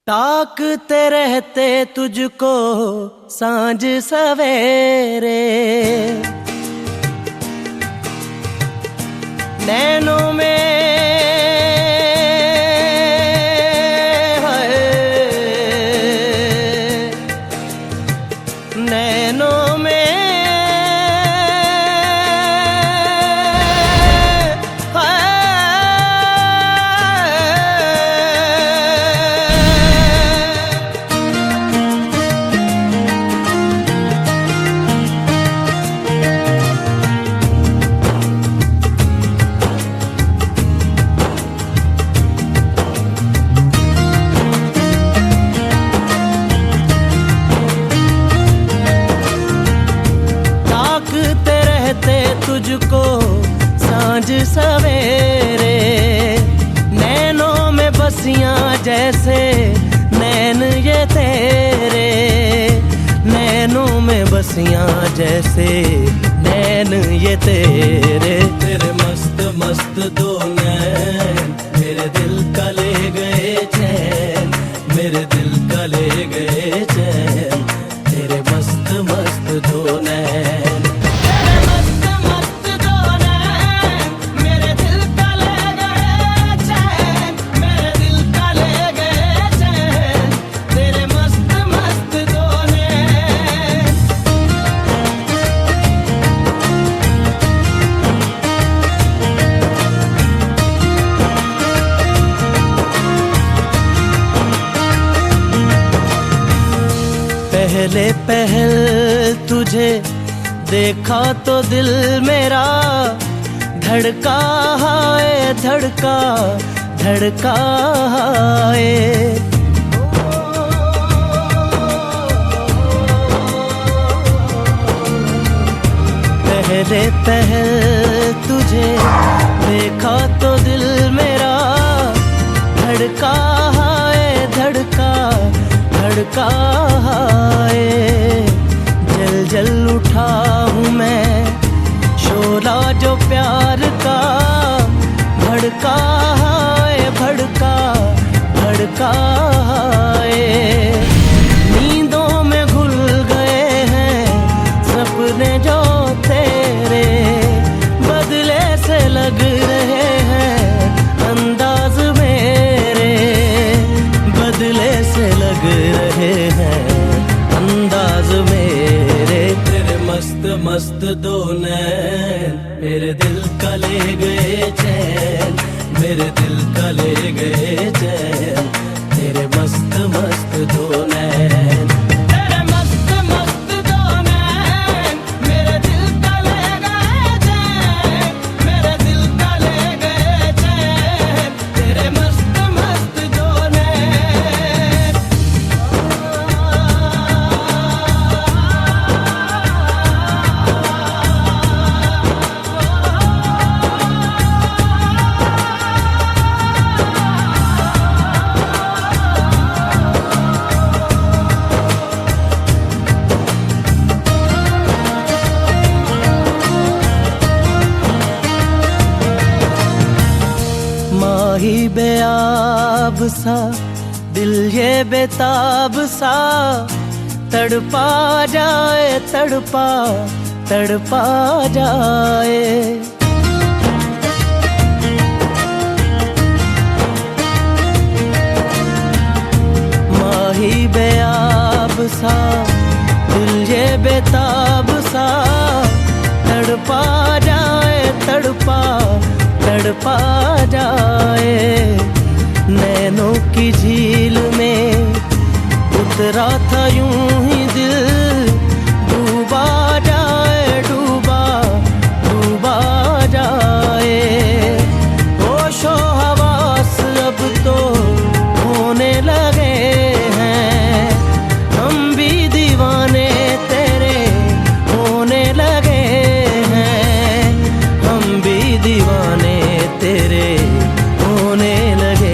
ताकते रहते तुझको सांझ सवेरे, नैनों में है, नैनों में तुझको सांझ सवेरे, नैनों में बसियां जैसे नैन ये तेरे, नैनों में बसियां जैसे नैन ये तेरे। तेरे मस्त मस्त दो नैन मेरे दिल का ले गए चैन, मेरे दिल का ले गए चैन, तेरे मस्त मस्त दो नैन। पहले पहल तुझे देखा तो दिल मेरा धड़का है, धड़का धड़का है। पहले पहल तुझे देखा तो दिल मेरा धड़का है, धड़का धड़का है। जल जल उठा हूँ मैं शोला जो प्यार का, भड़का है, भड़का भड़का है। नींदों में घुल गए हैं सपने जो तेरे, बदले से लग रहे हैं अंदाज मेरे, बदले से लग रहे हैं अंदाज मेरे। तेरे मस्त मस्त दो नैन मेरे दिल का ले गए चैन, मेरे दिल का ले गए चैन, तेरे मस्त मस्त दो नैन। माही बेआब सा दिल ये बेताब सा, तड़पा जाए तड़पा तड़पा जाए। माही बेआब सा दिल ये बेताब सा, तड़पा जाए तड़पा तड़पा जाए। नैनों की झील में उतरा था यूं ही दिल, डूबा जाए डूबा डूबा जाए। होशो हवास अब तो होने लगे हैं, हम भी दीवाने तेरे होने लगे हैं, हम भी दीवाने तेरे होने लगे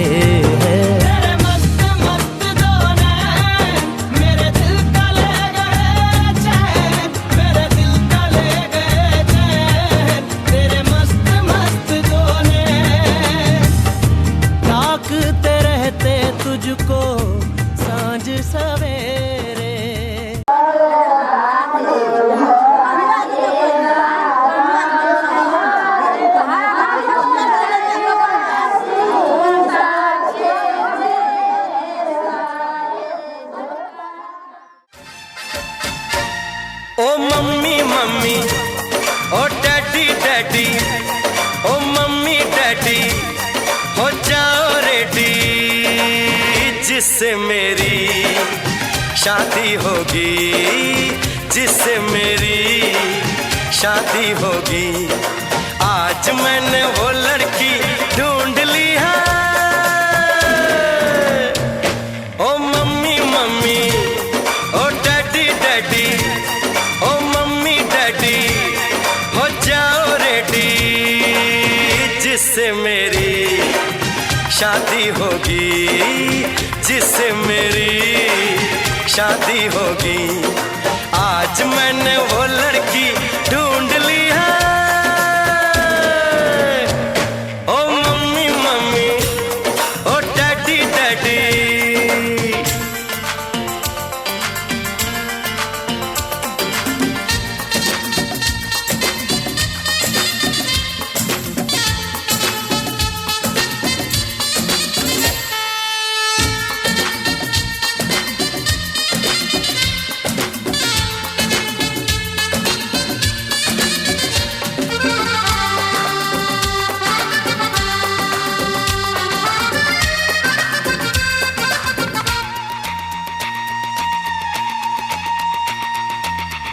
हैं। तेरे मस्त मस्त दो नैन मेरे दिल का ले गए चैन, मेरे दिल का ले गए चैन, तेरे मस्त मस्त दो नैन। ताकते रहते तुझको डैडी, ओ मम्मी डैडी हो जाओ रेडी, जिससे मेरी शादी होगी, जिससे मेरी शादी होगी। आज मैंने वो लड़की ढूंढ ली है, ओ मम्मी मम्मी ओ डैडी डैडी, ओ मम्मी डैडी हो जाओ रेडी, जिससे मेरी शादी होगी, जिससे मेरी शादी होगी। आज मैंने वो लड़की ढूंढ ली है, ओ मम्मी मम्मी ओ डैडी डैडी।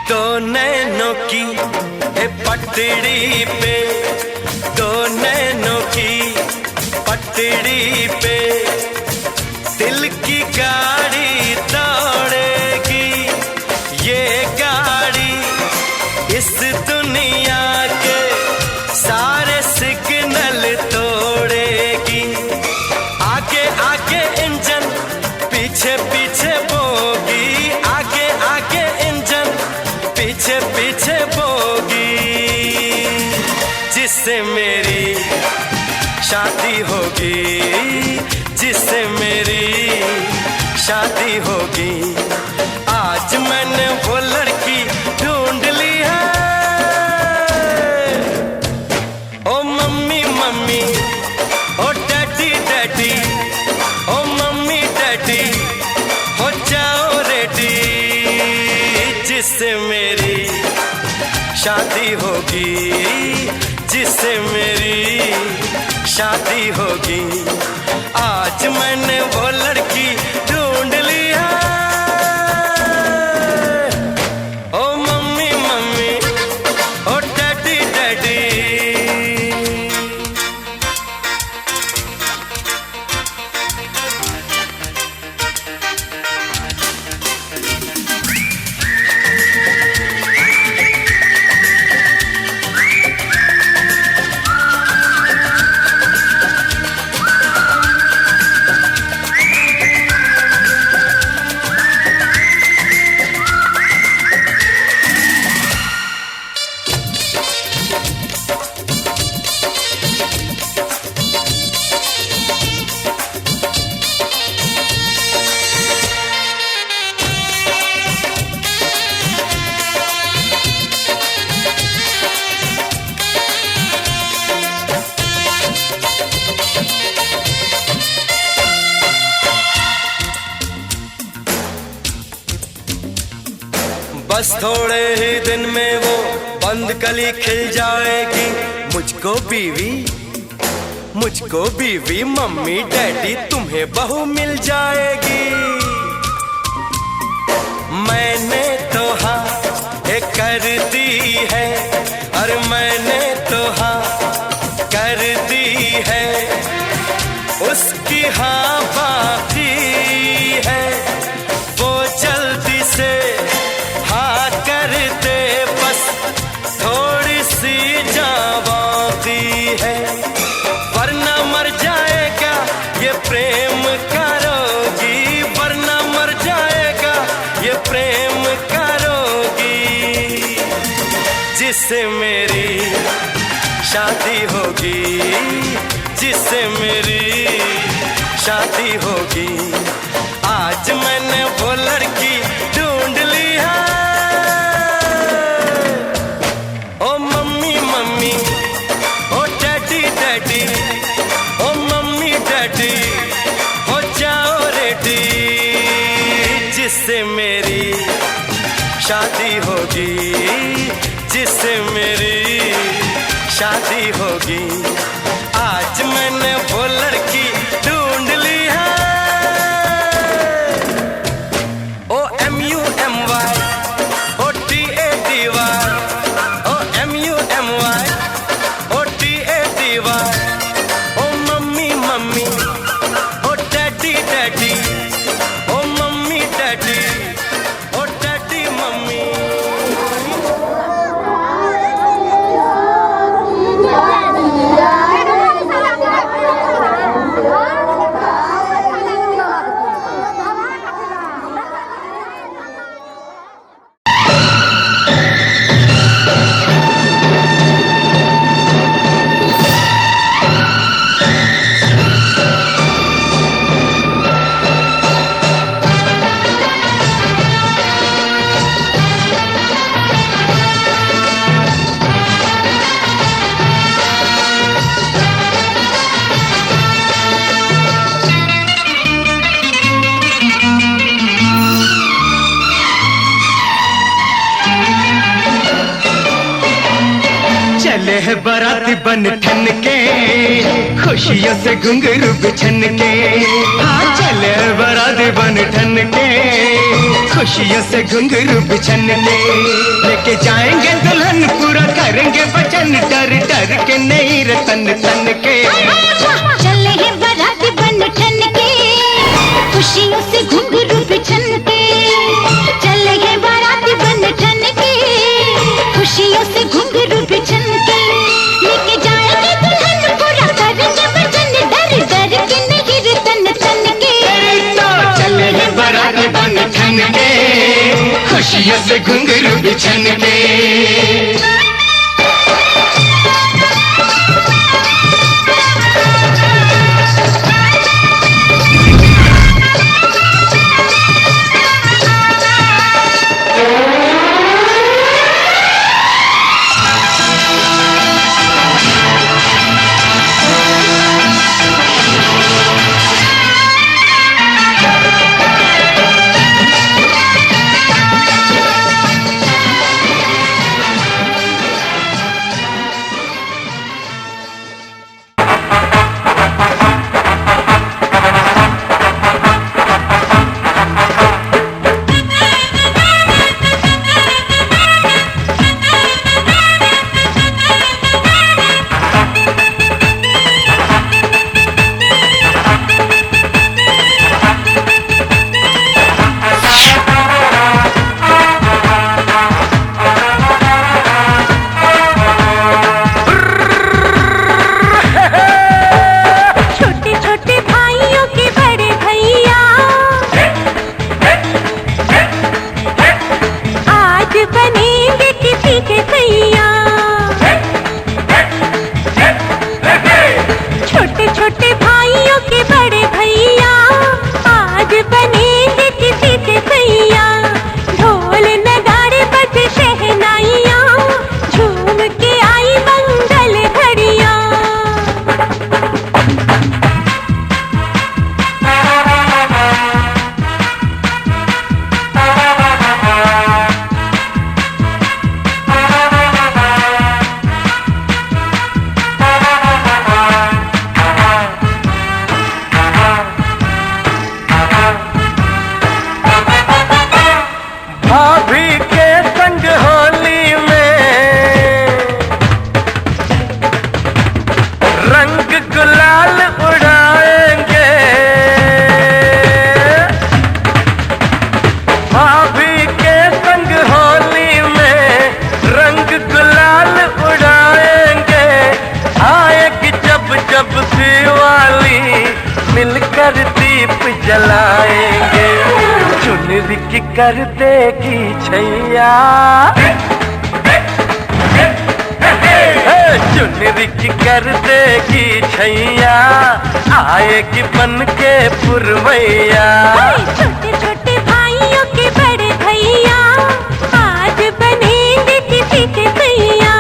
दो नैनों की पटड़ी पे, दो नैनों की पटड़ी पे दिल की गाड़ी दौड़ेगी, ये गाड़ी इस दुनिया के सारे सिग्नल तोड़ेगी। आगे आगे इंजन पीछे पीछे बोगी, आगे आगे इंजन पीछे पीछे बोगी, जिससे मेरी शादी होगी, जिससे मेरी शादी होगी। आज मैंने वो लड़की ढूंढ ली है, ओ मम्मी मम्मी ओ डैडी डैडी, ओ मम्मी डैडी हो जाओ रेडी, जिससे मेरी शादी होगी, जिससे मेरी शादी होगी। आज मैंने वो लड़की ढूंढ ली है, ओ मम्मी मम्मी ओ डैडी डैडी। बस थोड़े ही दिन में वो बंद कली खिल जाएगी, मुझको बीवी, मुझको बीवी, मम्मी डैडी तुम्हें बहू मिल जाएगी। मैंने तो हाँ कर दी है, अरे मैंने तो हाँ कर दी है, उसकी हाँ बाकी है, वो जल्दी से हाँ कर दे, बस थोड़ी सी जावादी है, वरना मर जाएगा ये प्रेम करोगी, वरना मर जाएगा ये प्रेम करोगी, जिससे मेरी शादी होगी, जिससे मेरी शादी होगी। आज मैंने वो लड़की ढूंढ ली है, ओ मम्मी मम्मी ओ डैडी डैडी, ओ मम्मी डैडी हो जाओ रेडी, जिससे मेरी शादी होगी, जिससे मेरी शादी होगी। आज मैंने वो लड़की ढूंढ ली है। OMUMY OTADY, OMUMY OTADY। ओ मम्मी मम्मी, ओ डैडी डैडी, ओ मम्मी डैडी, ओ डैडी मम्मी। चले है बाराती बन ठन के, खुशियों से घुंघरू बिछन के। हाँ चले है बाराती बन ठन के, खुशियों से घुंघरू बिछन के। लेके जाएंगे दुल्हन, पूरा करेंगे वचन, डर डर के नहीं रे तन तन के। चले है बाराती बन ठन के, खुशियों से घुंघरू बिछन के। चले है बाराती बन ठन के, खुशियों से घुंघरू बिछन के। लेके जाएंगे दुल्हन, पूरा करेंगे वचन, डर डर के नहीं रे तन तन के। तो चले है बाराती बन ठन के, खुशियों से घुंघरू बिछन के। जलाएंगे, चुनरी की कर देगी छैया, चुनरी की कर देगी छैया, आएगी बन के पुरवैया। छोटे छोटे भाइयों के बड़े भैया, आज बनेंगे किसी के भैया।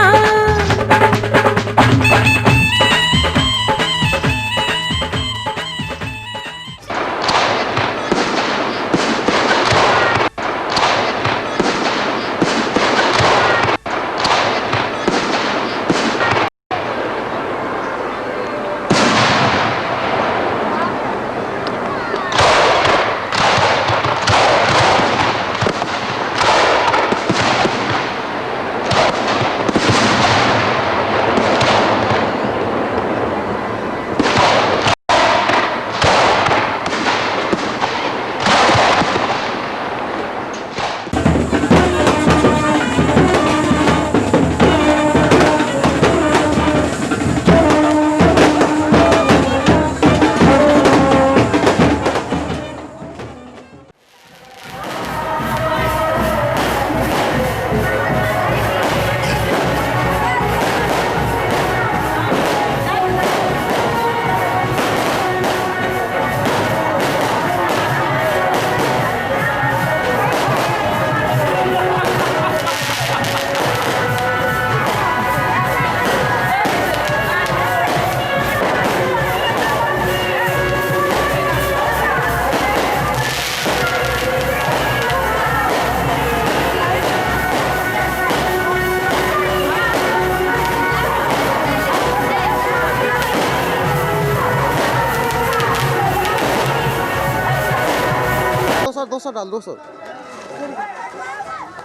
200 डाल 200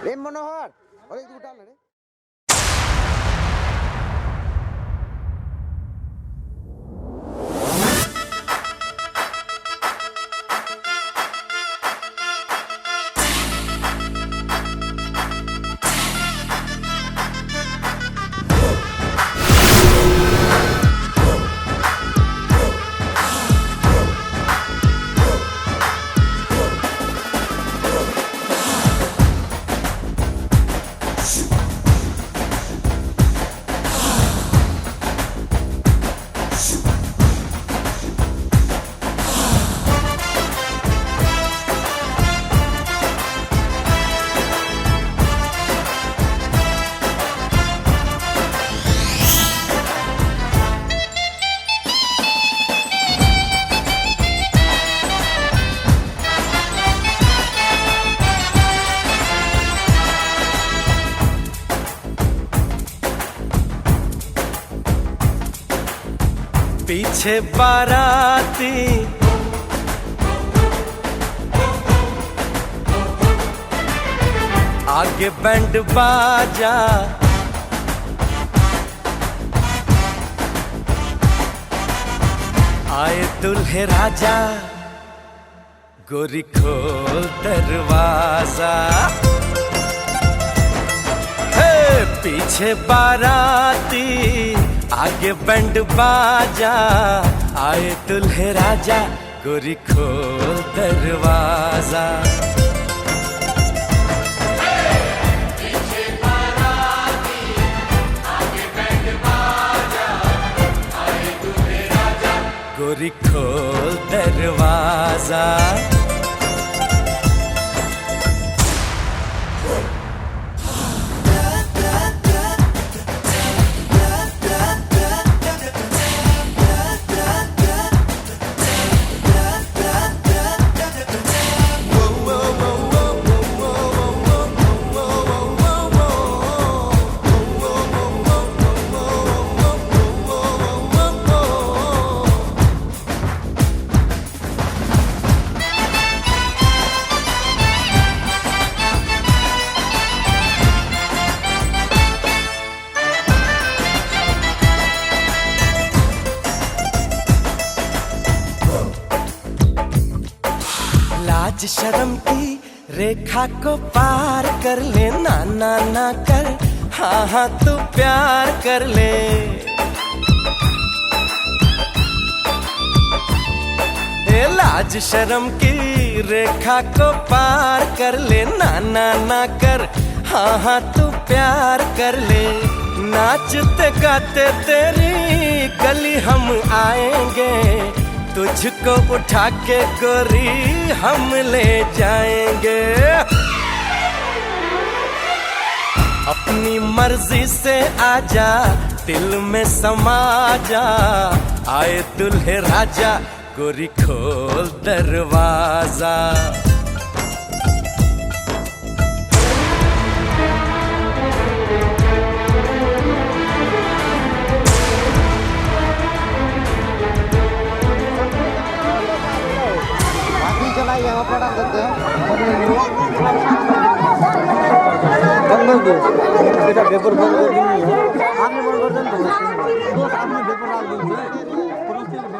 प्रेम मनोहर अरे तू डाल रे पीछे बाराती आगे बैंड बाजा आए दुल्हे राजा गोरी खोल दरवाजा पीछे बाराती आगे बैंड बाजा आए दुल्हे राजा गोरी खोल दरवाजा पीछे बाराती आगे बैंड बाजा आए दुल्हे राजा गोरी खोल दरवाजा लाज शर्म की रेखा को पार कर ले ना ना ना कर हाँ हाँ तू प्यार कर ले लाज शर्म की रेखा को पार कर ले ना ना ना कर हाँ हाँ तू प्यार कर ले नाचते गाते तेरी गली हम आएंगे तुझको उठा के गोरी हम ले जाएंगे अपनी मर्जी से आजा दिल में समा जा आए दुल्हे राजा गोरी खोल दरवाजा पेपर बंद कर दिए आपने बंद कर दें तो आपने पेपर डाल दीजिए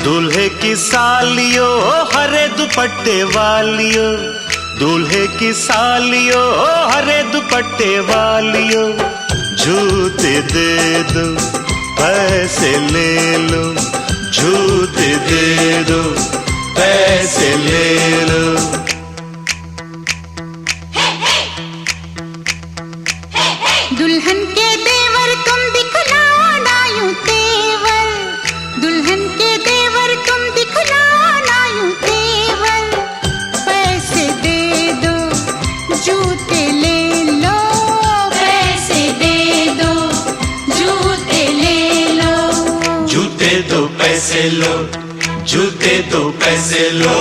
दूल्हे की सालियों हरे दुपट्टे वालियों दूल्हे की सालियों हरे दुपट्टे वालियों जूते दे दो पैसे ले लो जूते दे दो पैसे ले लो दुल्हन के देवर तुम दिखलाओ ना यूं तेवर दुल्हन के देवर तुम दिखलाओ ना यूं तेवर पैसे दे दो जूते ले लो पैसे दे दो जूते ले लो जूते दो पैसे लो जूते दो पैसे लो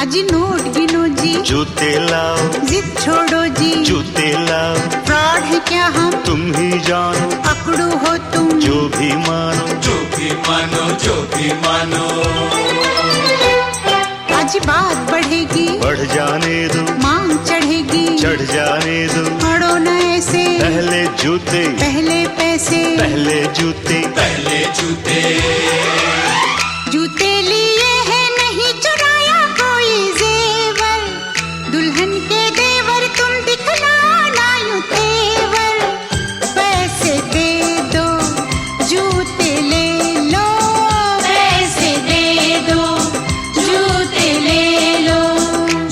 आज नोट गिनो जी, जूते लाओ, जिद छोड़ो जी, जूते लाओ, फ्रॉड है क्या हम, तुम ही जानो, पकड़ो हो तुम, जो भी मानो, जो भी मानो, जो भी मानो। आज बात बढ़ेगी, बढ़ जाने दो, मांग चढ़ेगी, चढ़ जाने दो, पढ़ो न ऐसे, पहले जूते, पहले पैसे, पहले जूते, पहले जूते। जूते लिए हैं नहीं चुराया कोई जेवर, दुल्हन के देवर तुम दिखलाना यूं तेवर, पैसे दे दो जूते ले लो, पैसे दे दो जूते ले लो,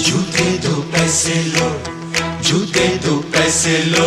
जूते दो पैसे लो, जूते दो पैसे लो।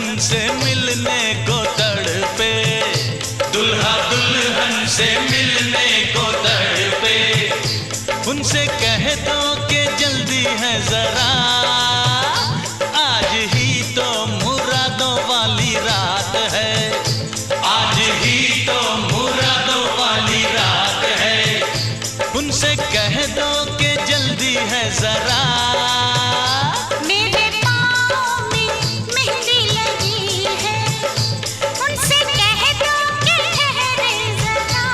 दुल्हन से मिलने को तड़पे, दुल्हा दुल्हन से मिलने को तड़पे। उनसे कह दो कि जल्दी है जरा, आज ही तो मुरादों वाली रात है, आज ही तो मुरादों वाली रात है। उनसे कह दो कि जल्दी है जरा, मेरे पाँव में मेहंदी लगी है, उनसे कह दो कि ठहरे जरा।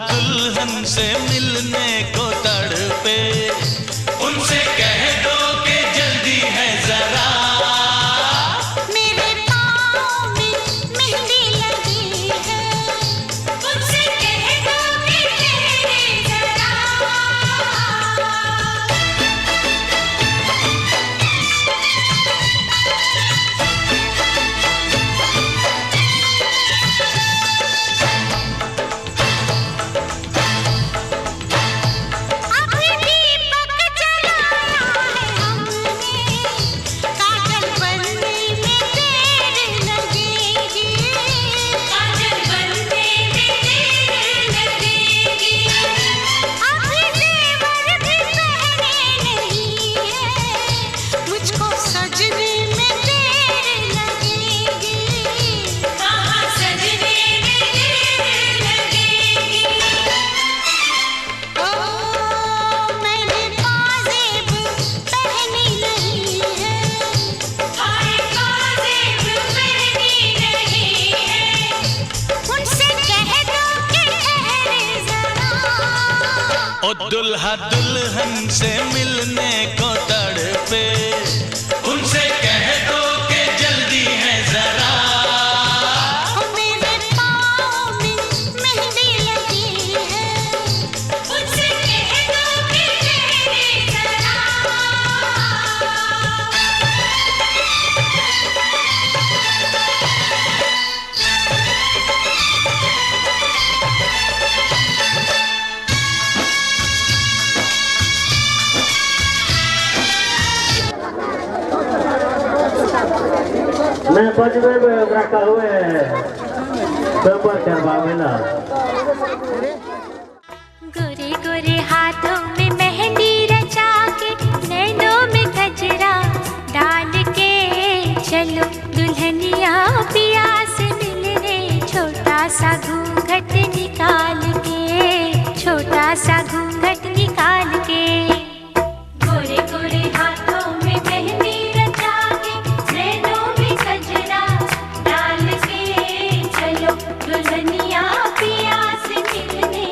दुल्हन से मिलने को तड़पे, उनसे कह दो कि जल्दी है जरा, मेरे पाँव में मेहंदी लगी है, उनसे कह दो कि ठहरे जरा। दुल्हा दुल्हन से मिलने को तड़पे, उनसे कह दो कि जल्दी है जरा, मेरे पाँव में मेहंदी लगी है, उनसे कह दो कि ठहरे जरा। मैं बजवे में रखा हुए पेपर करवावे ना। गोरे गोरे हाथों में मेहंदी रचा के, नैनों में गजरा डाल के, चलो दुल्हनिया पिया से मिलने, छोटा सा घूंघट निकाल के, छोटा सा घूंघट निकाल के। गोरे गोरे हाथों में मेहंदी रचा के, नैनों में गजरा डाल के, चलो दुल्हनिया पिया से मिलने,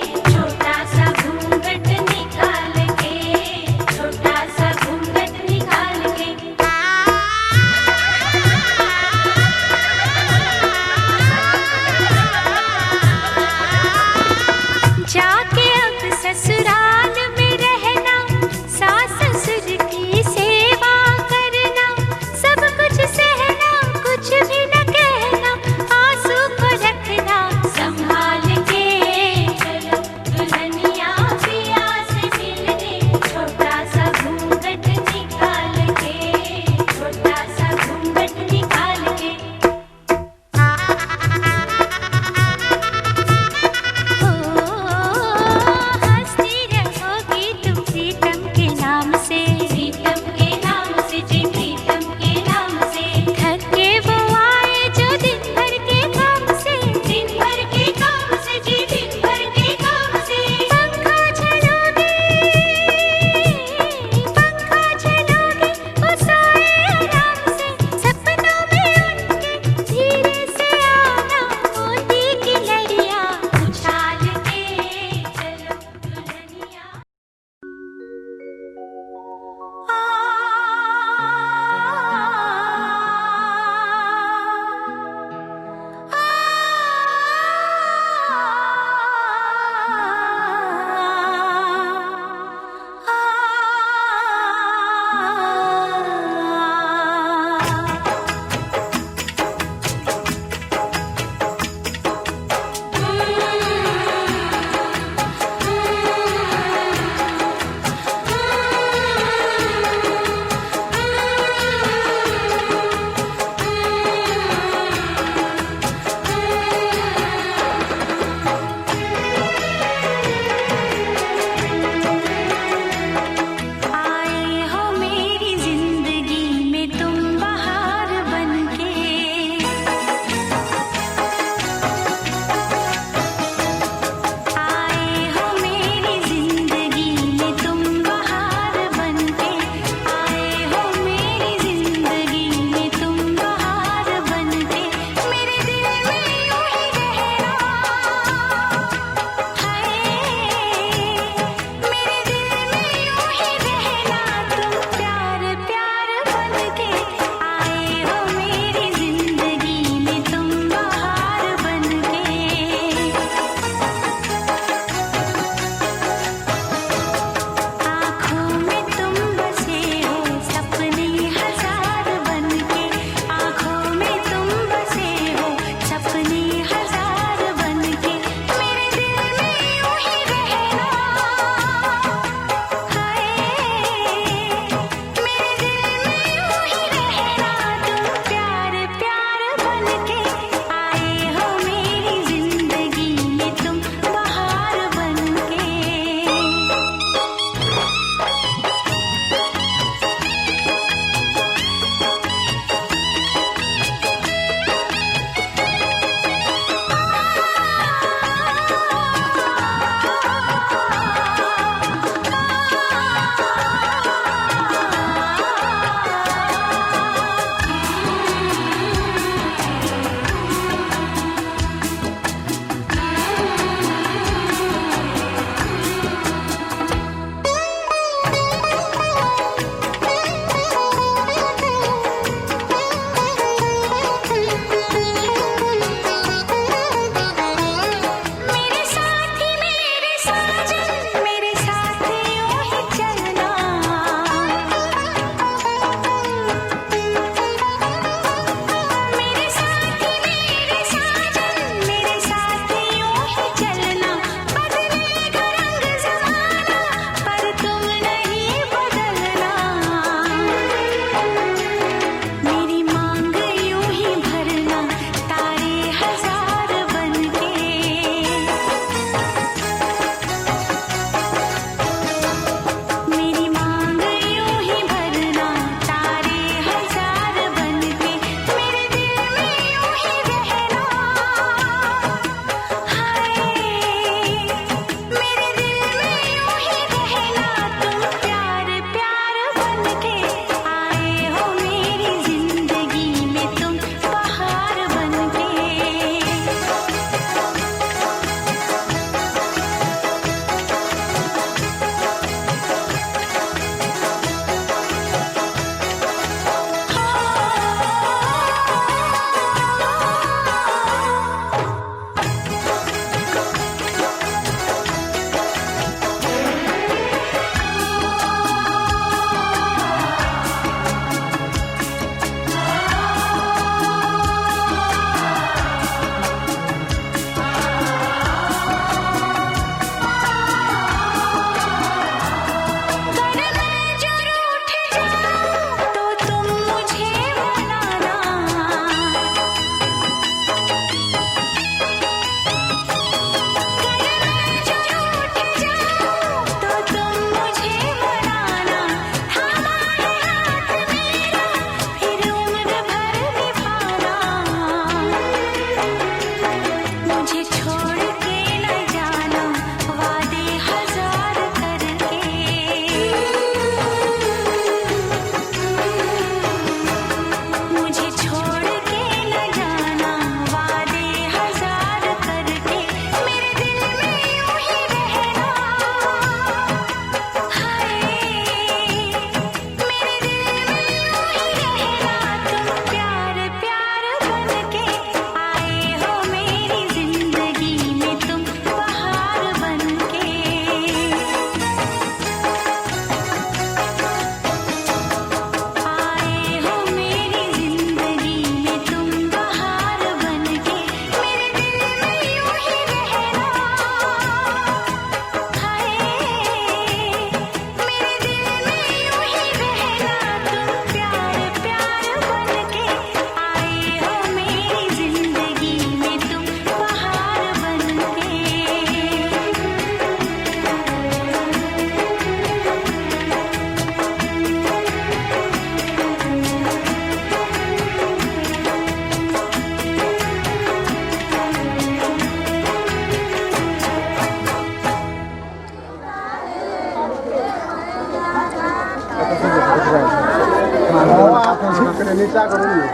इकडे नीचा करून घे.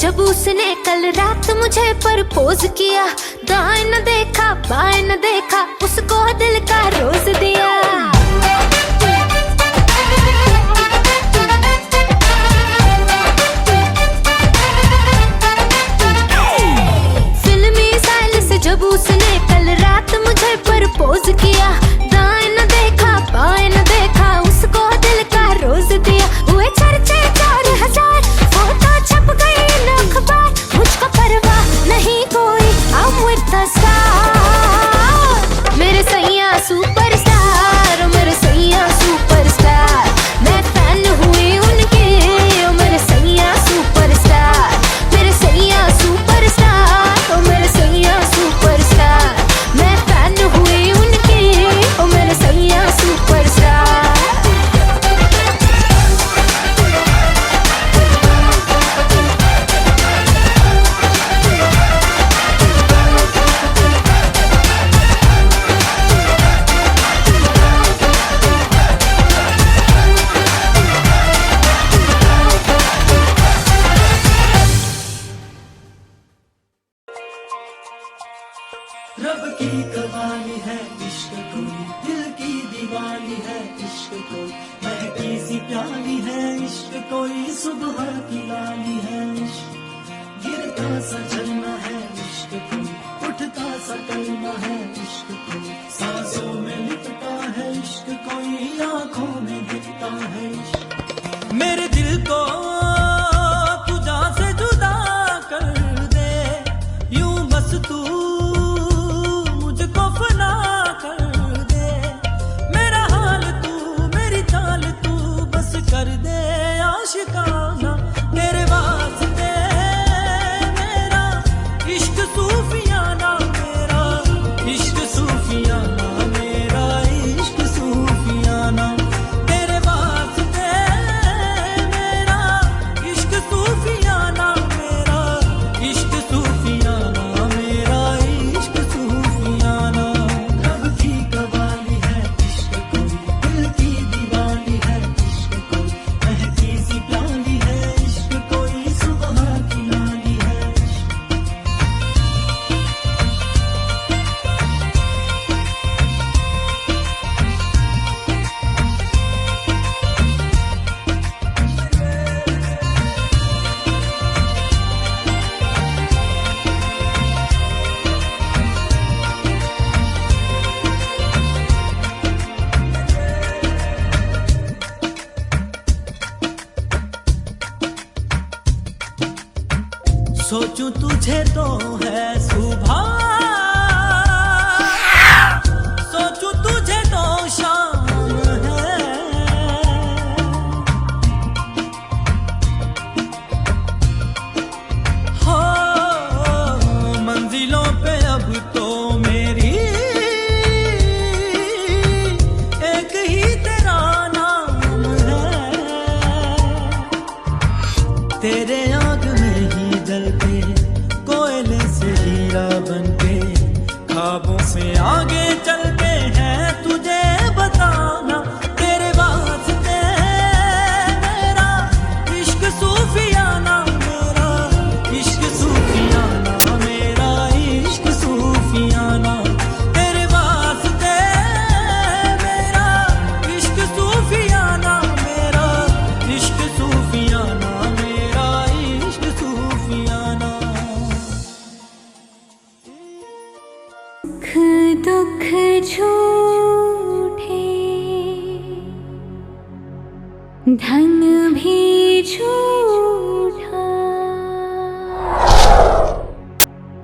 जब उसने कल रात मुझे प्रपोज किया, दाएं न देखा बाएं न देखा, उसको दिल का रोज दिया। फिल्मी स्टाइल से जब उसने कल रात मुझे प्रपोज किया, दाएं न देखा बाएं न देखा, उसको दिल का रोज दिया। हुए चर्चे 4000, फोटो छप गई इन अखबार, मुझको परवाह नहीं कोई, I'm with the star। मेरे सैया सुपरस्टार, मेरे सैया सुपरस्टार, मैं फैन हुई उनकी, मेरे सैया सुपरस्टार, मेरे सैया सुपरस्टार, मेरे सैया सुपरस्टार, मैं फैन हुई उनकी, मेरे सैया सुपरस्टार। रब की कवाली है इश्क कोई, दिल की दीवानी है इश्क कोई, महकी सी प्याली है इश्क कोई, सुबह की लाली है इश्क, गिरता सा झरना है इश्क कोई, उठता सा कलमा है इश्क कोई, सांसों में लिपटा है इश्क कोई, आंखों में दिखता है इश्क। मेरे दिल को तू जान से जुदा कर दे, यूं बस तू कर दे आशिकाना, तेरे वास्ते मेरा तुझे तो है सुबह, सोचूं तुझे तो शाम है। हो मंजिलों पे अब तो मेरी एक ही तेरा नाम है। तेरे आग में ही जलते कोयले से हीरा बनके ख्वाबों से आगे चलते हैं, तुझे बताना तेरे वास्ते मेरा इश्क सूफियाना, मेरा इश्क सूफियाना, मेरा इश्क सूफियाना। तेरे वास्ते मेरा इश्क सूफियाना, मेरा इश्क सूफियाना, मेरा इश्क सूफियाना। दुख झूठे, धन भी झूठा,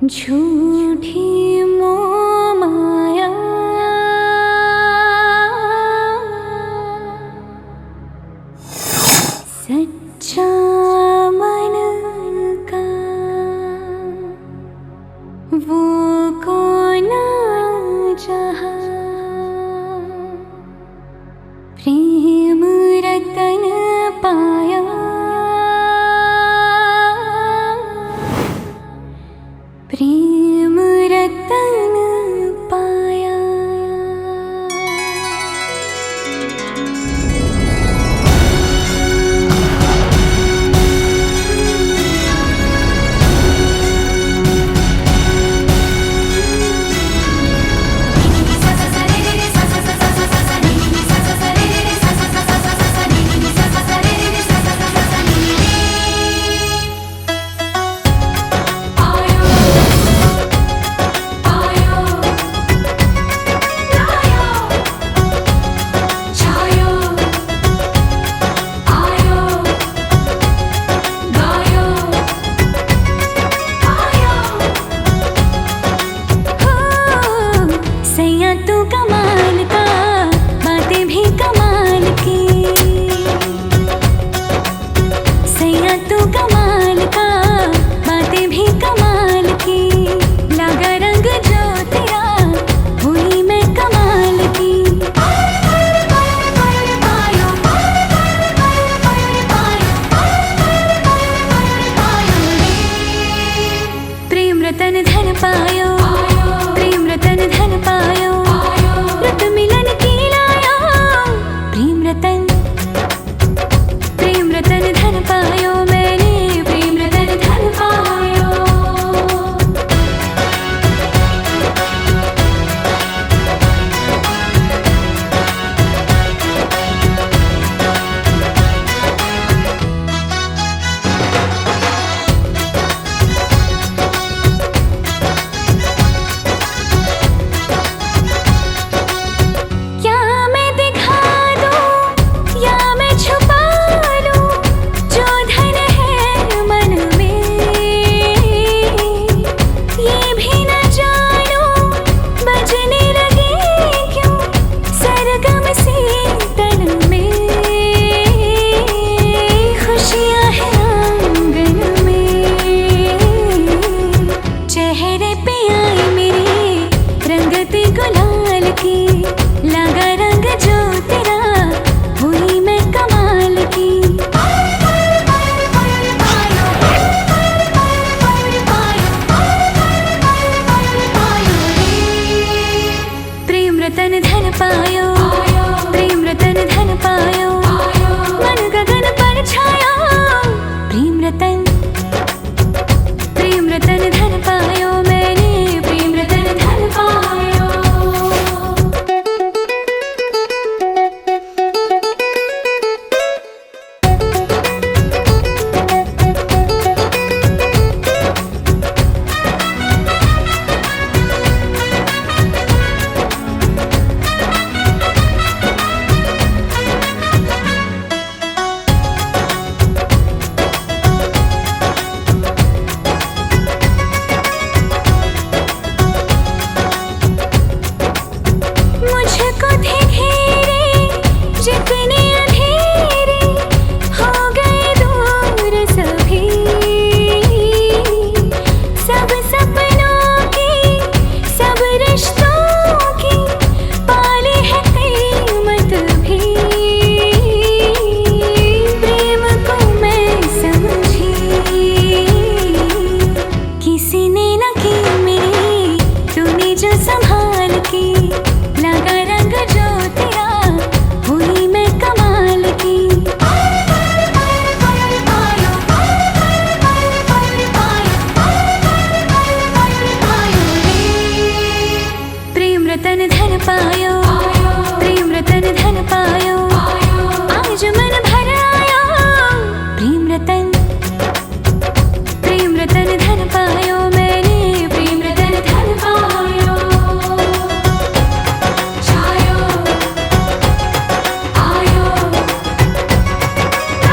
झूठी मोह माया, सच्चा मन का वो कौन जहाँ, प्रेम रतन पाया, प्रेम रतन पाया। रतन धन पायो, प्रेम रतन धन पायो, आज मन भर आयो। प्रेम रतन धन पायो मैंने, प्रेम रतन धन पायो। छायो आयो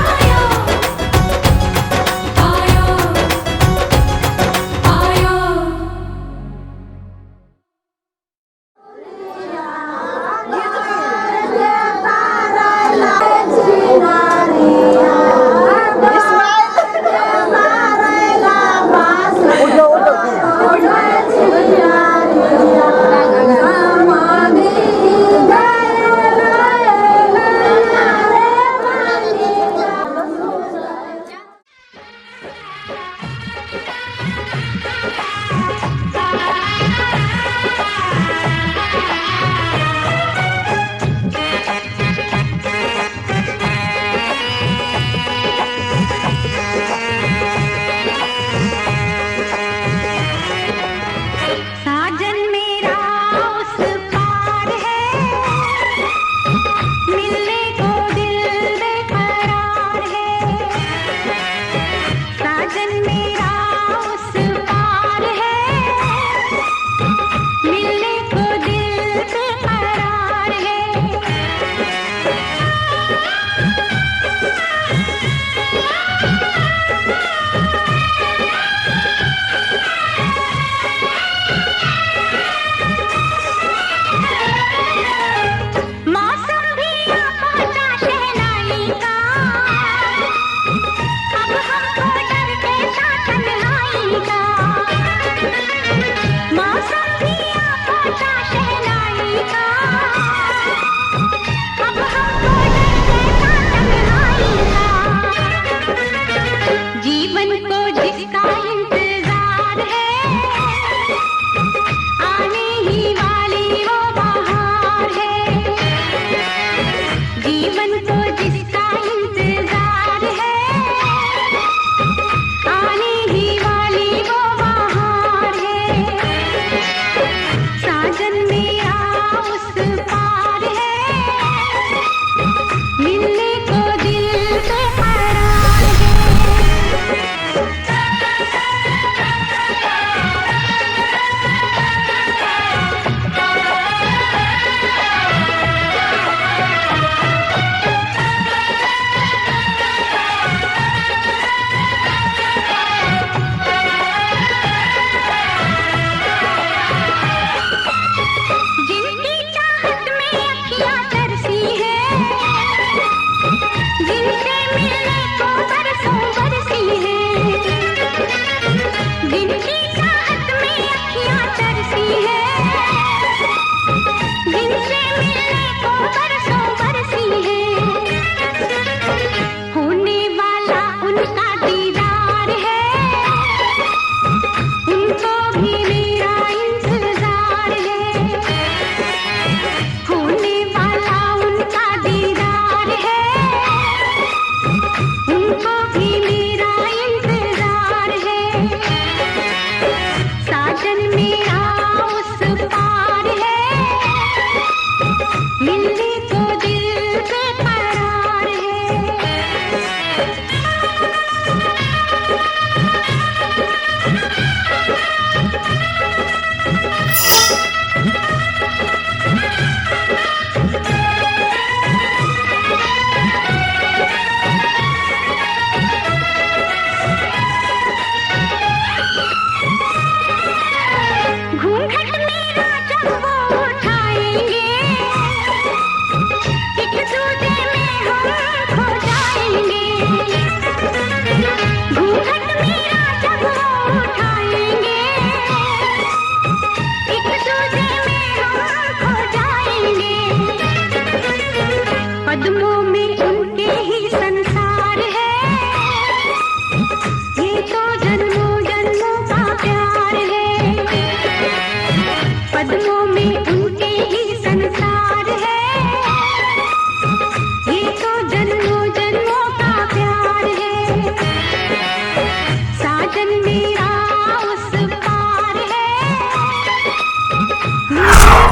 आयो आयो आयो।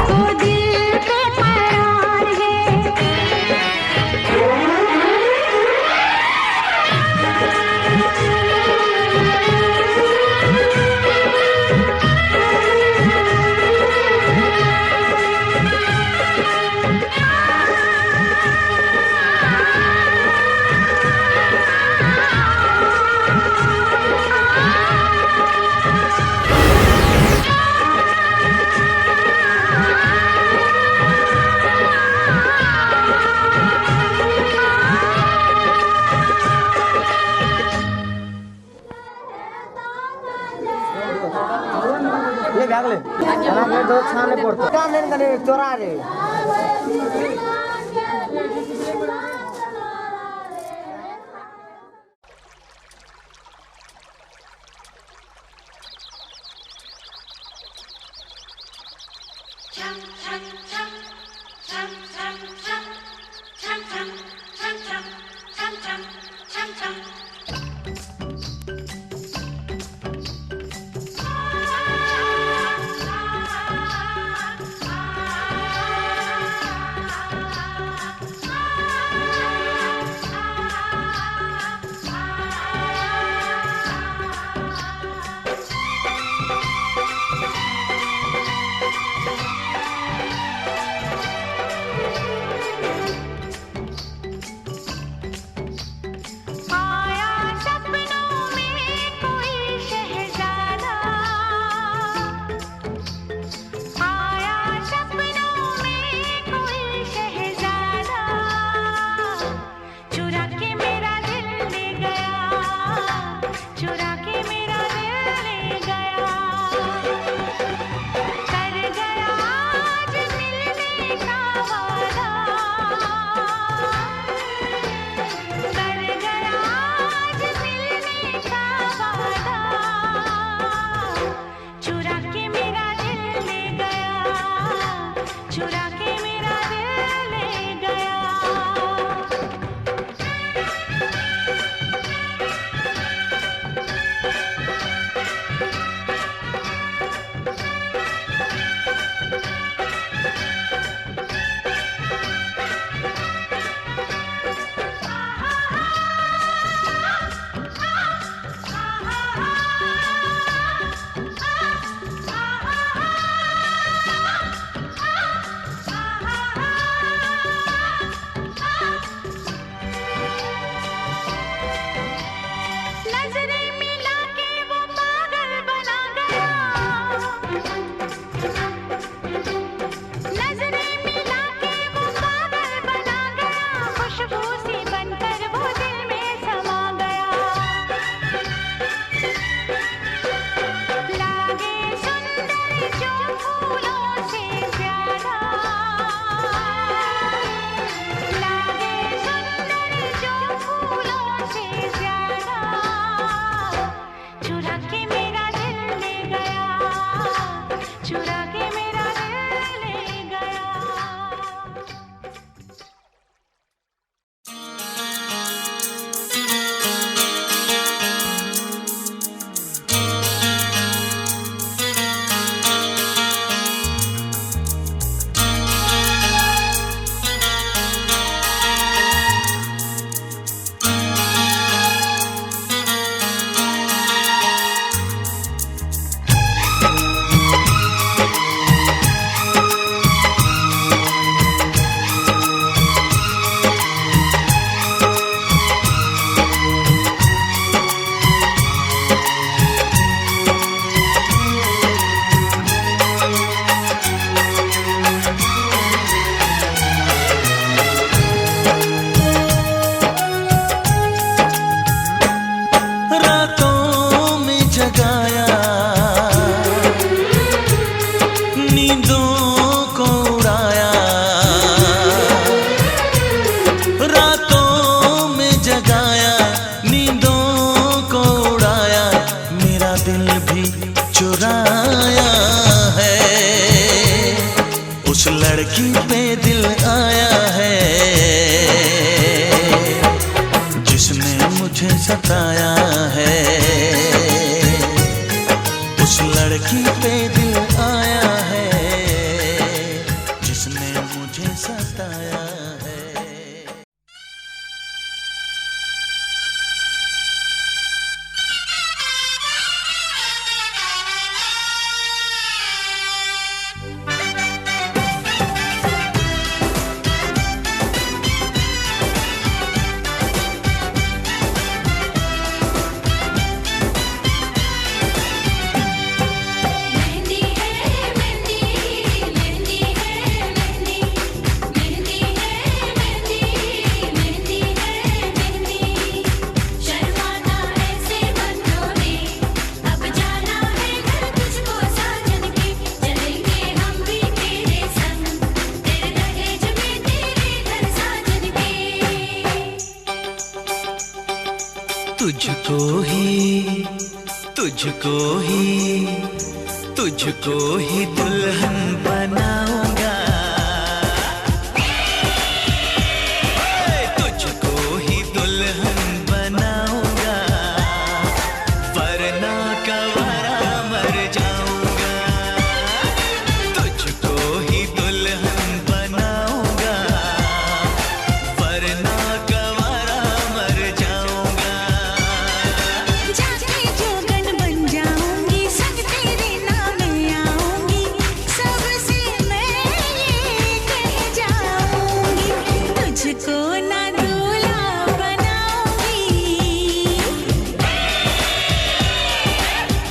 को चले हमें दो छाने पड़ते क्या नहीं करे चोरा रे लड़की पे दिल आया है जिसने मुझे सताया है। उस लड़की पे दिल आया है जिसने मुझे सताया है। तुझको ही दुल्हन बनाऊंगा, तुझको ही दुल्हन बनाऊंगा, वरना कवारा मर जाऊंगा। तुझको ही दुल्हन बनाऊंगा, वरना कवारा मर जाऊंगा। जाके जोगन बन जाऊंगी, संग तेरे नाम आऊंगी, सबसे मैं ये कह जाऊंगी, तुझको ना दूल्हा बनाऊंगी,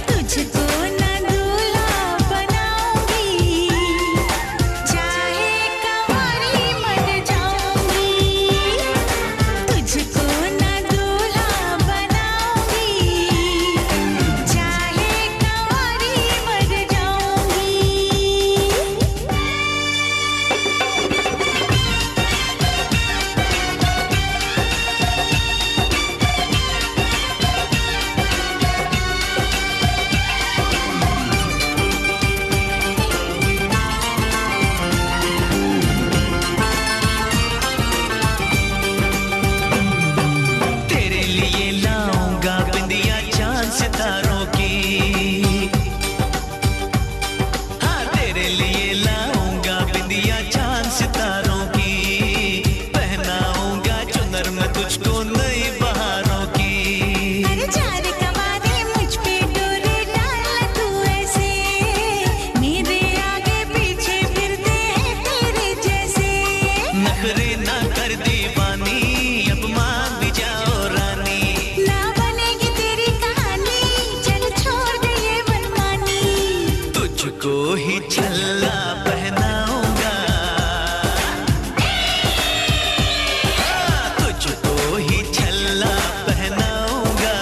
तुझको ना दूल्हा बनाऊंगी, चाहे कंवारी मर जाऊंगी, तुझको ना दूल्हा बनाऊंगी, चाहे कंवारी मर जाऊंगी। तेरे लिए लाऊंगा बिंदिया चांद सितारों की, हाँ तेरे लिए लाऊंगा बिंदिया चांद सितारों की, पहनाऊंगा चुनर में तुझको नई बहारों की। अरे चार कवारे मुझ पे डोरे डाल तू ऐसे, मेरे आगे पीछे फिरते हैं तेरे जैसे, नखरे ना कर दीवानी, अब मान भी जाओ रानी। ना बनेगी तेरी कहानी, चल छोड़ दे ये मनमानी, तुझको ही छल्ला पहनाऊंगा, हाँ, तुझको ही छल्ला पहनाऊंगा,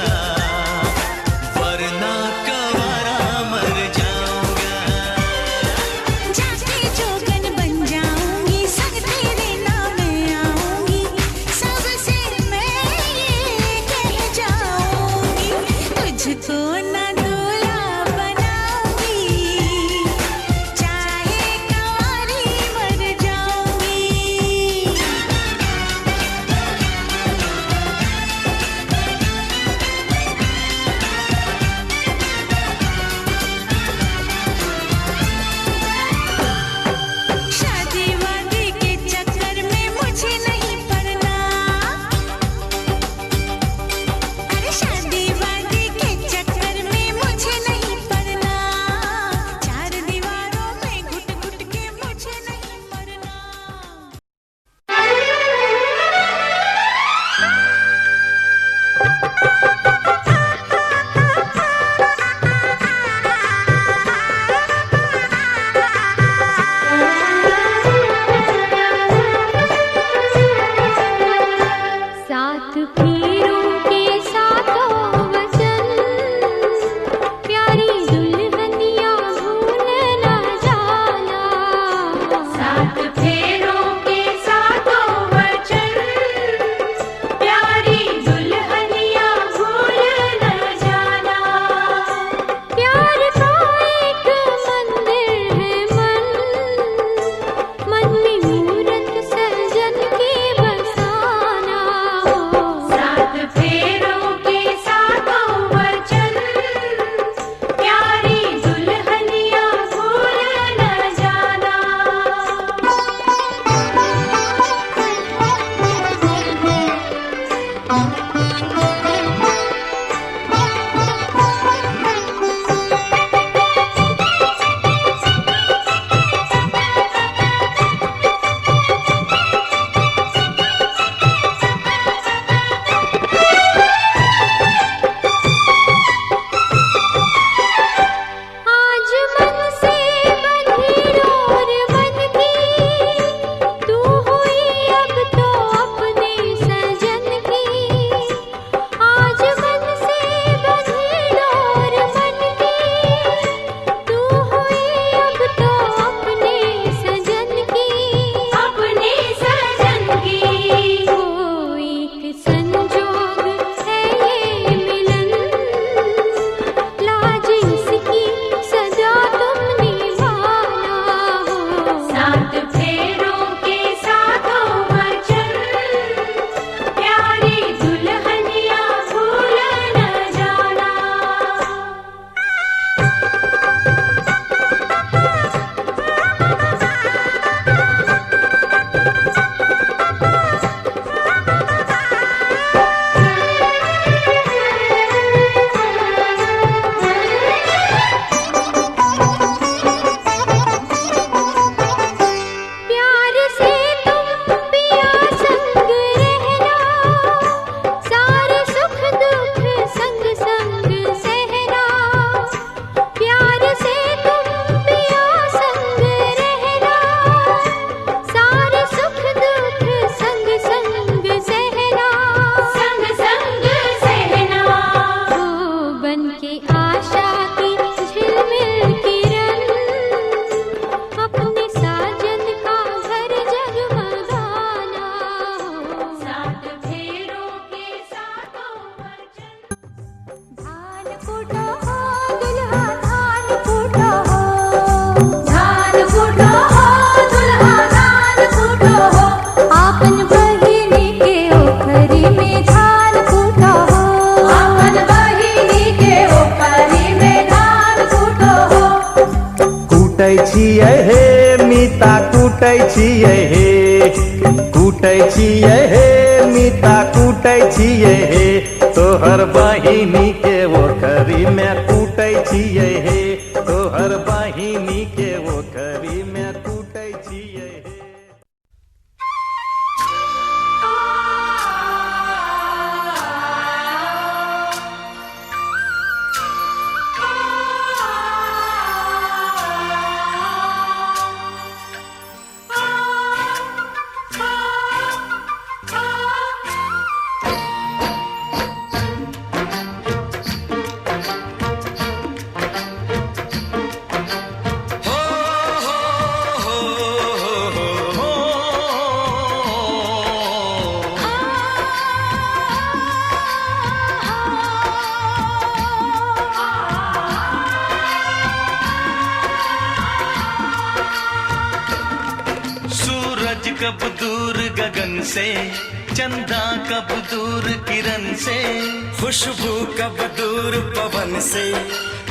वरना कवारा मर जाऊंगा। जाके जोगन बन जाऊंगी, संग तेरे नाम आऊंगी, सबसे मैं ये कह जाऊंगी, तुझको ना दूल्हा बनाऊंगी, चाहे कंवारी छियै हे मीता कूटै छियै हे कूटै छियै हे मीता कूटै छियै हे तोहर बहिनी के ओखरी में कूटै छियै हे तोहर बहिनी के ओखरी में कूटै छियै हे। कब दूर गगन से चंदा कब दूर किरण से खुशबू कब दूर पवन से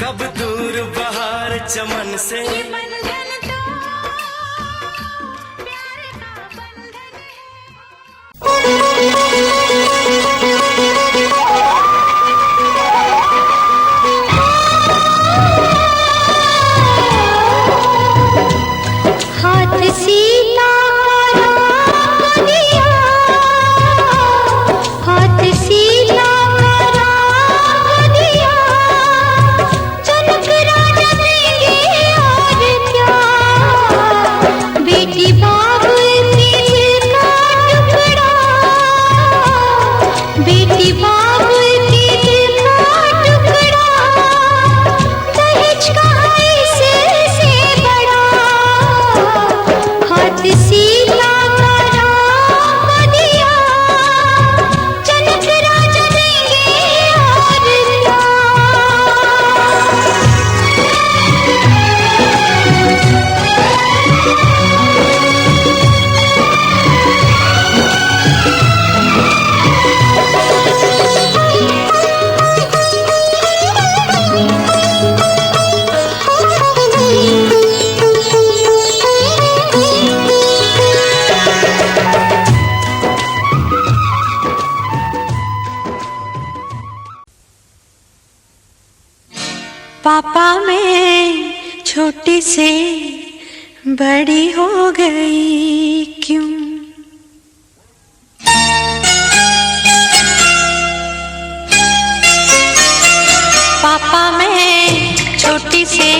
कब दूर बहार चमन से पापा मैं छोटी से बड़ी हो गई क्यों? पापा मैं छोटी से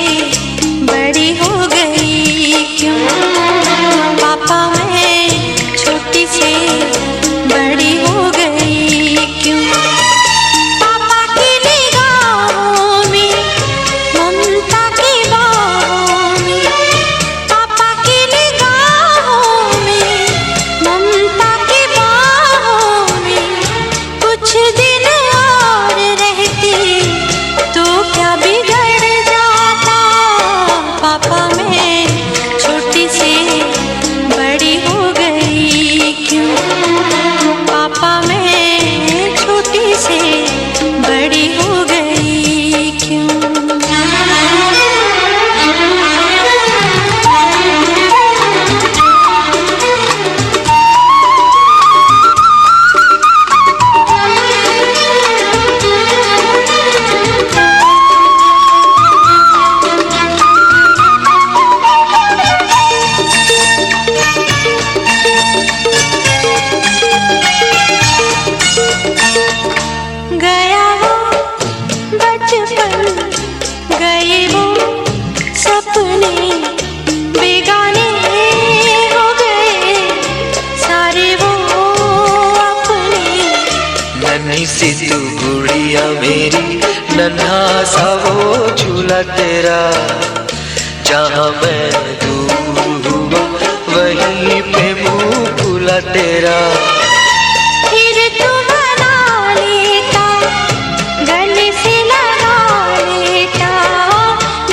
बड़ी हो गई क्यों? पापा मैं छोटी से बड़ी हो गई क्यों? सी तू गुड़िया मेरी, नन्हा सा वो झूला तेरा, जहाँ मैं दूर हुआ वहीं पे मुँह खुला तेरा। फिर तू बना लेता, गले से लगा लेता,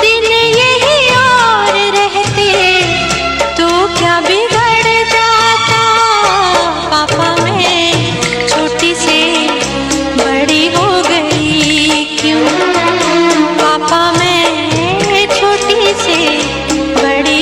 दिन यही और रहते तो क्या बिगड़ जाता। पापा मैं छोटी से बड़ी हो गई क्यों? पापा मैं छोटी से बड़ी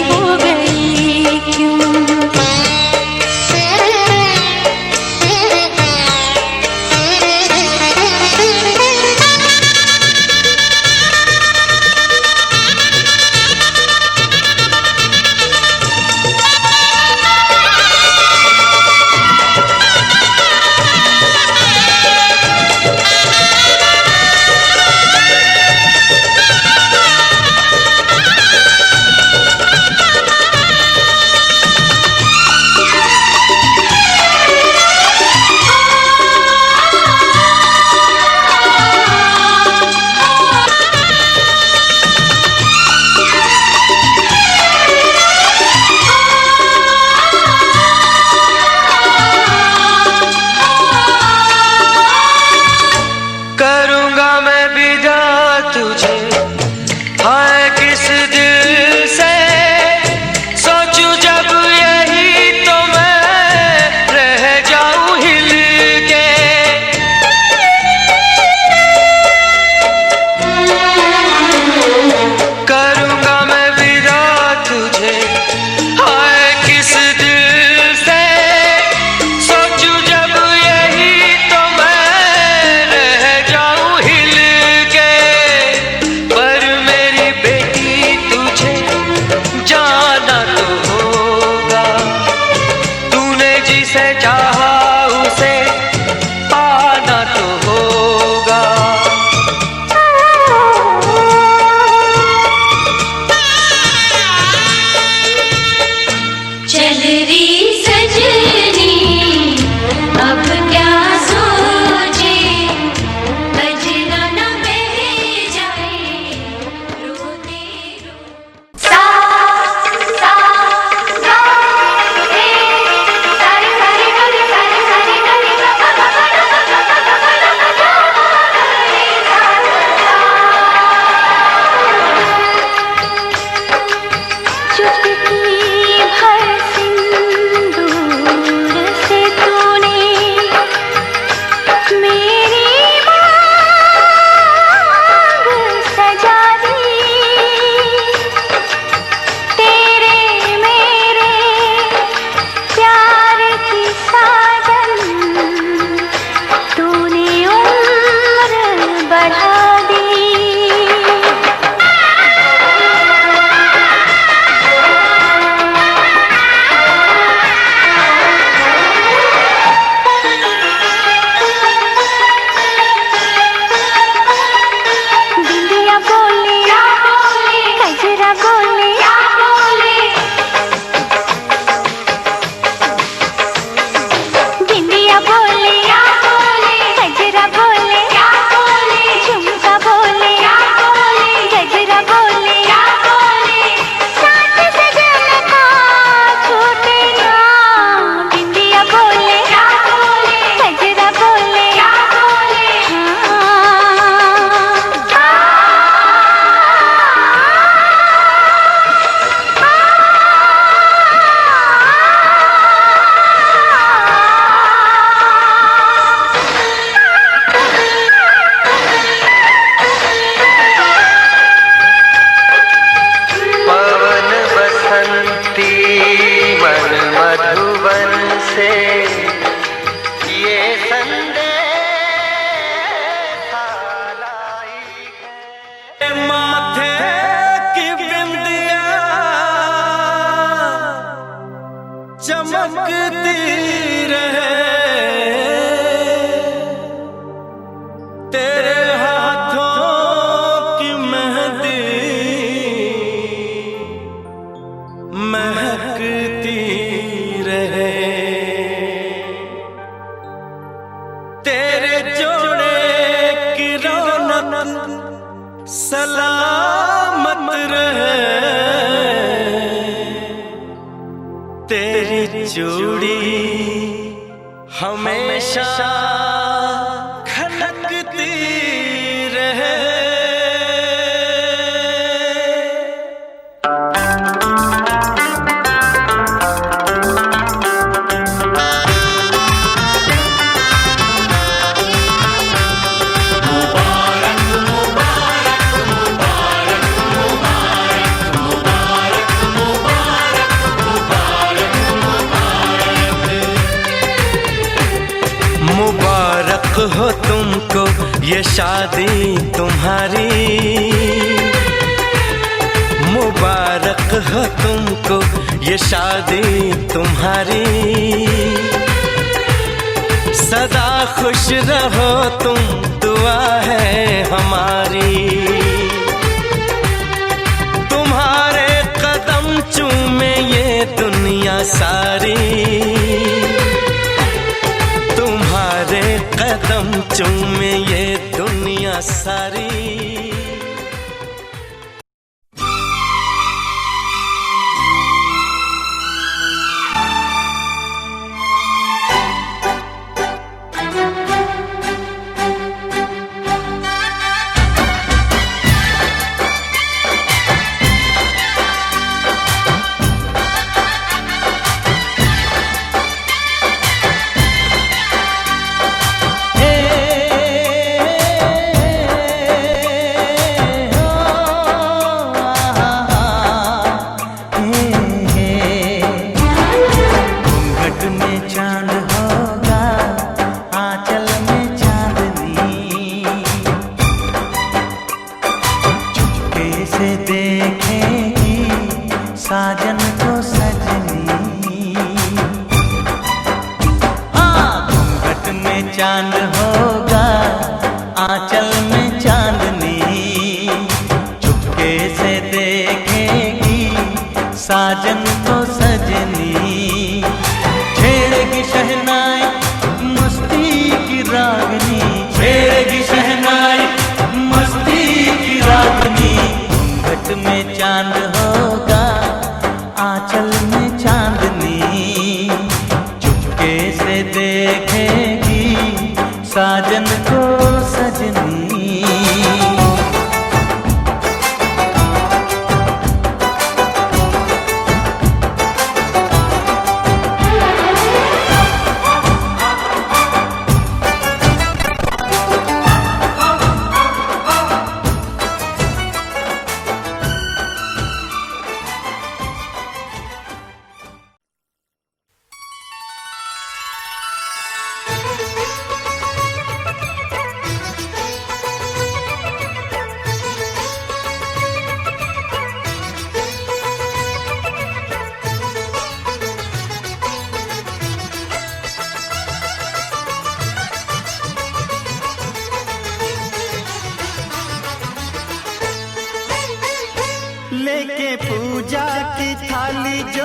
चुटकी भर सिंदूर से तूने मेरी मांग सजा दी। तेरे मेरे प्यार की साजन तूने उम्र बढ़ा दी। बिंदिया बोले गजरा बोले बिंदिया बोले गजरा बोले झुमका बोले गजरा बोले साथ सजन का छूटे ना। बिंदिया बोले गजरा बोले पवन बसंती मन मधुबन से ये संदेश लाई है। माथे की बिंदिया चमकती रहे, तेरे हाथों की मेहंदी महकती रहे, तेरे जोड़े की रौनक सलामत रहे, तेरी चूड़ी हमेशा खनकती रहे। मुबारक हो तुमको ये शादी तुम्हारी, मुबारक हो तुमको ये शादी तुम्हारी। सदा खुश रहो तुम, दुआ है हमारी। तुम्हारे कदम चूमे ये दुनिया सारी, तुम्हारे कदम चूमे ये दुनिया सारी। साजन को सजनी, घूंघट में चांद होगा, आंचल में चांदनी, चुपके से देखेगी साजन को सजनी। छेड़ेगी शहनाई मस्ती की रागनी, छेड़ेगी शहनाई मस्ती की रागनी। घूंघट में चांद होगा, आंचल में चांदनी, चुपके से देखेगी साजन को सजनी।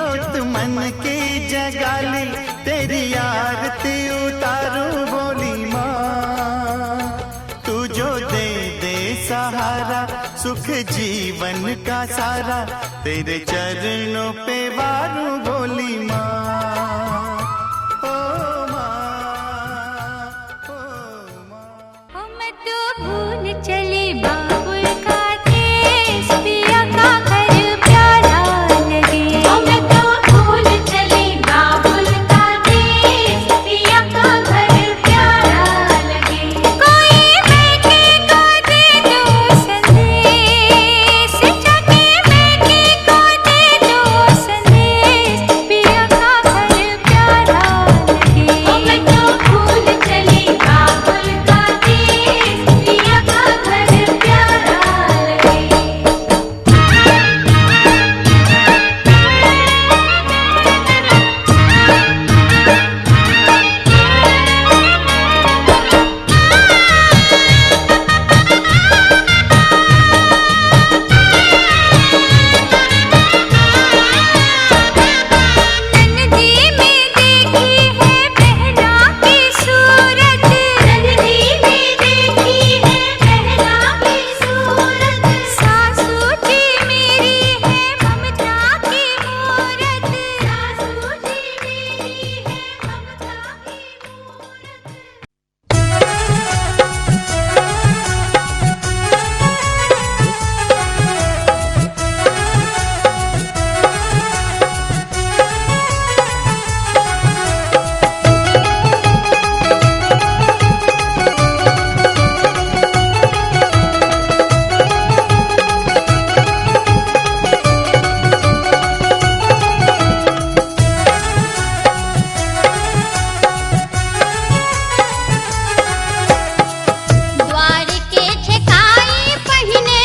जोत मन की जगाली, तेरी आरती उतारू बोली माँ। तू जो दे दे सहारा, सुख जीवन का सारा, तेरे चरणों पे वारू बोली माँ। ओ माँ, ओ माँ। मैं तो भूल चली बाबुल का देश, पिया का घर प्यारा लगे। मैं तो भूल चली बाबुल का देश, पिया का घर प्यारा लगे। कोई बेटे को दे दो संदेश, जाके बेटे को दे दो संदेश, पिया का घर प्यारा लगे। मैं तो भूल चली बाबुल का देश, पिया का घर प्यारा लगे। नन्दी में देखी है बहना की सूरत, नन्दी में देखी है बहना की सूरत। सासू जी मेरी है ममता की मूरत, सासू जी मेरी है ममता की द्वार के छकाई पहिने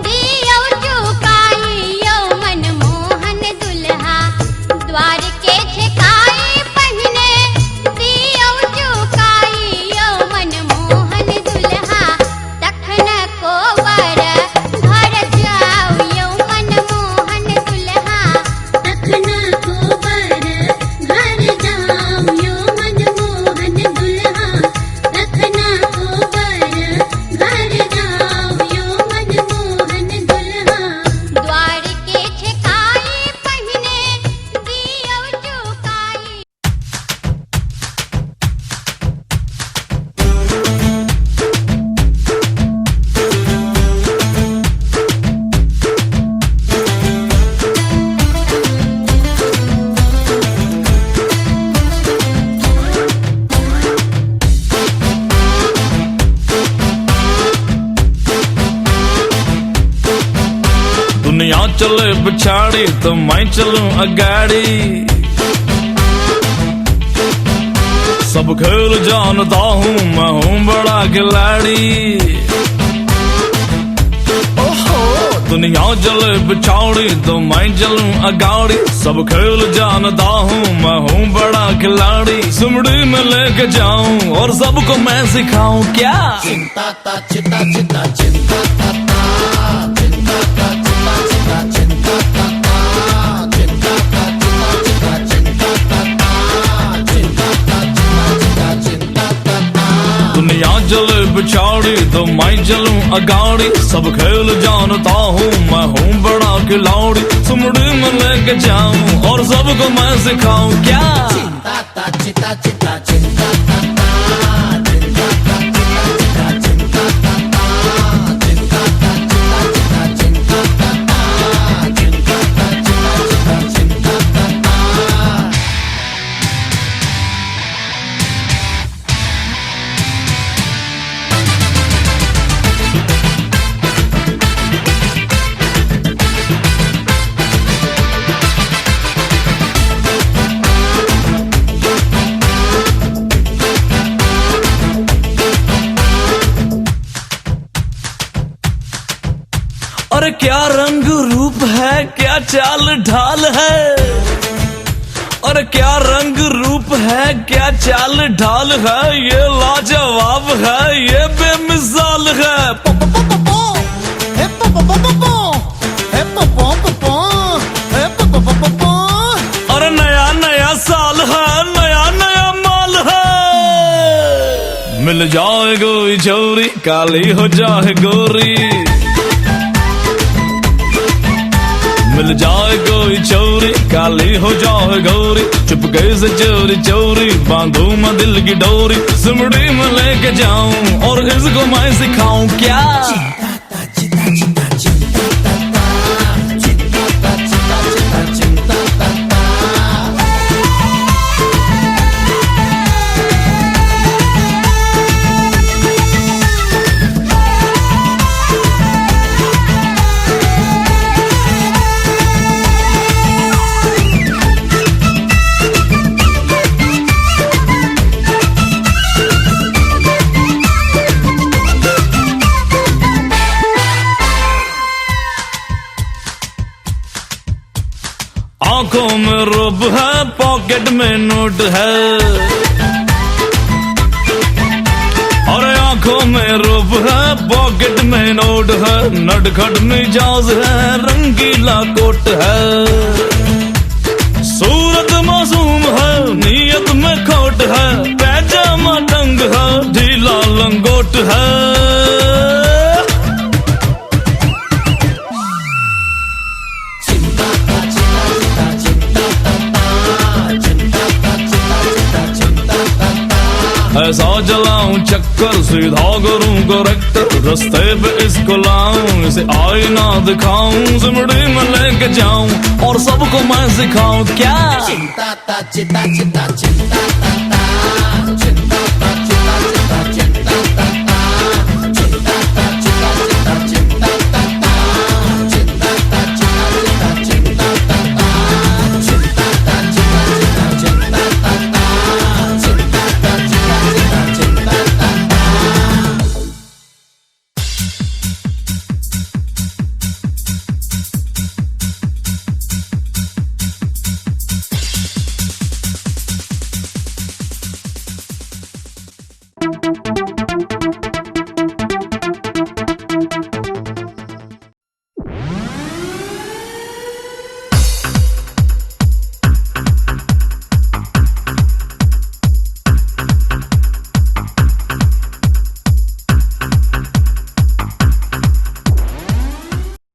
दियो चुकाई, यो मनमोहन दुल्हा। द्वार के छकाई पहिने दियो चुकाई, यो मनमोहन दुल्हा। तखन को वर घर जाओ, यो मनमोहन दुल्हा। तखन को वर घर जाओ, यो मनमोहन दुल्हा। तखन को वर घर जाओ, यो मनमोहन दुल्हा। द्वार के छकाई पहिने दियो चुकाई। दुनिया चले पिछाड़ी तो मैं चलूं अगाड़ी। सब खेल जानता हूँ, मैं हूँ बड़ा खिलाड़ी। ओहो, दुनिया चले पिछाड़ी तो मैं चलूं अगाड़ी। सब खेल जानता हूँ, मैं हूँ बड़ा खिलाड़ी। सुमड़ी में लेके जाऊं और सबको मैं सिखाऊं क्या। चिंता ता चिता चिता चिंता ता चिंता ता चिता चिता चिंता ता चिंता ता चिता चिता चिंता ता चिंता ता चिता चिंता ता। दुनिया चले पिछाड़ी तो मैं चलूं अगाड़ी। सब खेल जानता हूँ, मैं हूँ बड़ा खिलाड़ी। सुमड़ी में लेके जाऊं और सबको मैं सिखाऊं क्या। चिंता ता चिता चिता चिंता ता चिंता ता चिता चिता चिंता ता चिंता ता चिता चिता चिंता ता चिंता ता चिता चिता चिंता ता। अरे क्या रंग रूप है, क्या चाल ढाल है। अरे क्या रंग रूप है, क्या चाल ढाल है। ये लाजवाब है, ये बेमिसाल है। मिल जाए कोई चोरी काली हो जाए गोरी, मिल जाए कोई चोरी काली हो जाए गोरी, चुपके से चोरी चोरी बांधू मैं दिल की डोरी, सिमड़ी में लेके जाऊं और इसको मैं सिखाऊं क्या। आंखों में रूप है पॉकेट में नोट है, और आंखों में रूप है पॉकेट में नोट है, नटखट मिजाज है रंगीला कोट है, सूरत मासूम है नीयत में खोट है, पैजामा तंग है ढीला लंगोट है। ऐसा चलाऊं चक्कर सीधा करूं करेक्टर, रास्ते पे इसको लाऊं इसे आईना दिखाऊं, सिमड़ी में लेके जाऊं और सबको मैं सिखाऊं क्या। चिंता ता चिता चिता चिंता ता ता